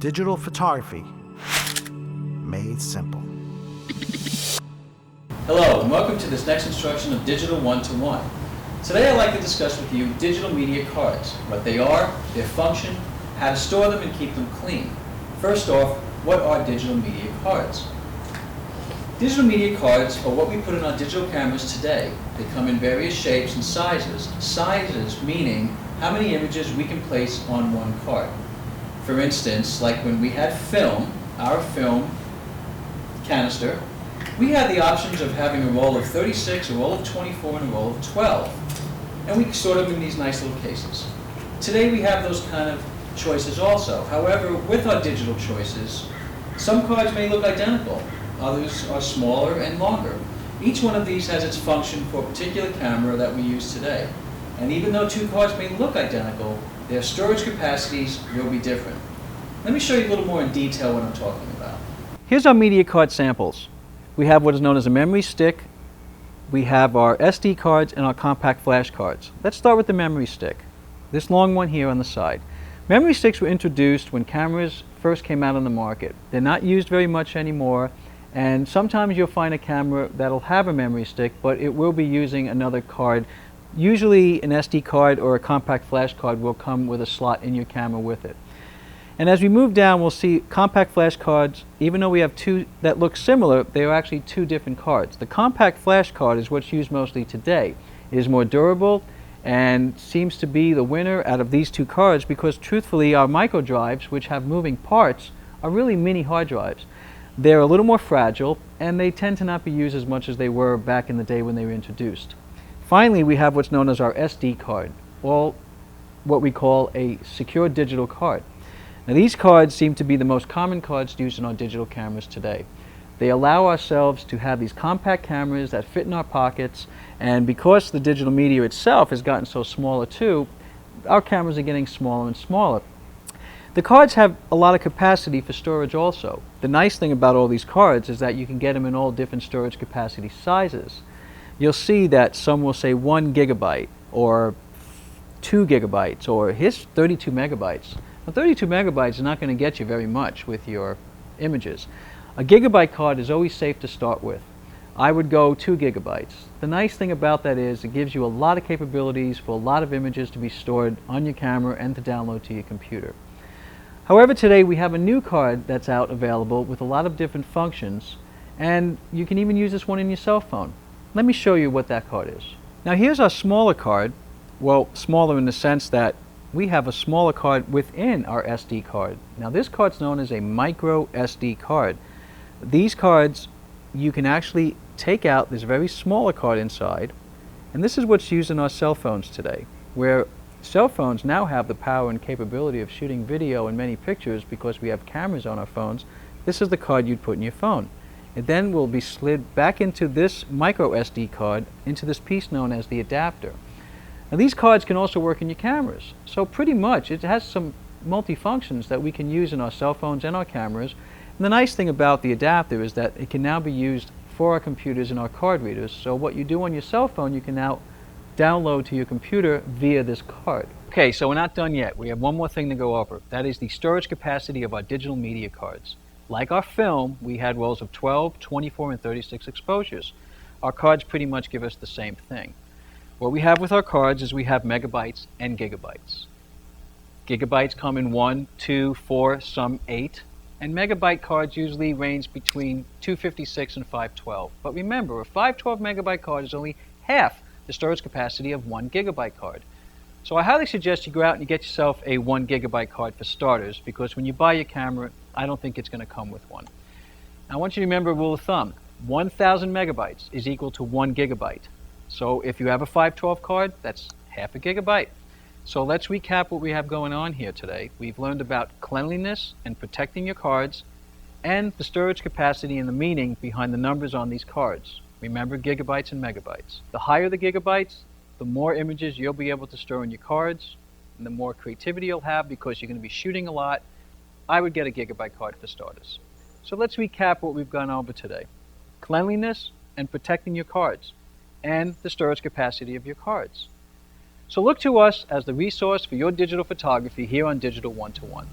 Digital photography made simple. Hello and welcome to this next instruction of Digital 1-to-1. Today I'd like to discuss with you digital media cards, what they are, their function, how to store them and keep them clean. First off, what are digital media cards? Digital media cards are what we put in our digital cameras today. They come in various shapes and sizes. Sizes meaning how many images we can place on one card. For instance, like when we had film, our film canister, we had the options of having a roll of 36, a roll of 24, and a roll of 12. And we stored them in these nice little cases. Today we have those kind of choices also. However, with our digital choices, some cards may look identical. Others are smaller and longer. Each one of these has its function for a particular camera that we use today. And even though two cards may look identical, their storage capacities will be different. Let me show you a little more in detail what I'm talking about. Here's our media card samples. We have what is known as a memory stick. We have our SD cards and our compact flash cards. Let's start with the memory stick. This long one here on the side. Memory sticks were introduced when cameras first came out on the market. They're not used very much anymore. And sometimes you'll find a camera that'll have a memory stick, but it will be using another card. Usually an SD card or a compact flash card will come with a slot in your camera with it. And as we move down, we'll see compact flash cards, even though we have two that look similar, they are actually two different cards. The compact flash card is what's used mostly today. It is more durable and seems to be the winner out of these two cards because truthfully our micro drives, which have moving parts, are really mini hard drives. They're a little more fragile, and they tend to not be used as much as they were back in the day when they were introduced. Finally, we have what's known as our SD card, or what we call a secure digital card. Now, these cards seem to be the most common cards used in our digital cameras today. They allow ourselves to have these compact cameras that fit in our pockets, and because the digital media itself has gotten so smaller too, our cameras are getting smaller and smaller. The cards have a lot of capacity for storage also. The nice thing about all these cards is that you can get them in all different storage capacity sizes. You'll see that some will say 1 gigabyte or 2 gigabytes or here's 32 megabytes. Now 32 megabytes is not going to get you very much with your images. A gigabyte card is always safe to start with. I would go 2 gigabytes. The nice thing about that is it gives you a lot of capabilities for a lot of images to be stored on your camera and to download to your computer. However, today we have a new card that's out available with a lot of different functions, and you can even use this one in your cell phone. Let me show you what that card is. Now here's our smaller card. Well, smaller in the sense that we have a smaller card within our SD card. Now this card's known as a micro SD card. These cards you can actually take out this very smaller card inside, and this is what's used in our cell phones today, where cell phones now have the power and capability of shooting video and many pictures because we have cameras on our phones. This is the card you'd put in your phone. It then will be slid back into this micro SD card, into this piece known as the adapter. Now these cards can also work in your cameras. So pretty much it has some multi-functions that we can use in our cell phones and our cameras. And the nice thing about the adapter is that it can now be used for our computers and our card readers. So what you do on your cell phone, you can now download to your computer via this card. Okay, so we're not done yet. We have one more thing to go over. That is the storage capacity of our digital media cards. Like our film, we had rolls of 12, 24, and 36 exposures. Our cards pretty much give us the same thing. What we have with our cards is we have megabytes and gigabytes. Gigabytes come in 1, 2, 4, some 8, and megabyte cards usually range between 256 and 512. But remember, a 512 megabyte card is only half the storage capacity of 1 gigabyte card. So I highly suggest you go out and you get yourself a 1 gigabyte card for starters, because when you buy your camera, I don't think it's going to come with one. I want you to remember a rule of thumb. 1,000 megabytes is equal to 1 gigabyte. So if you have a 512 card, that's half a gigabyte. So let's recap what we have going on here today. We've learned about cleanliness and protecting your cards, and the storage capacity and the meaning behind the numbers on these cards. Remember gigabytes and megabytes. The higher the gigabytes, the more images you'll be able to store in your cards, and the more creativity you'll have because you're going to be shooting a lot. I would get a gigabyte card for starters. So let's recap what we've gone over today. Cleanliness and protecting your cards, and the storage capacity of your cards. So look to us as the resource for your digital photography here on Digital 1-to-1.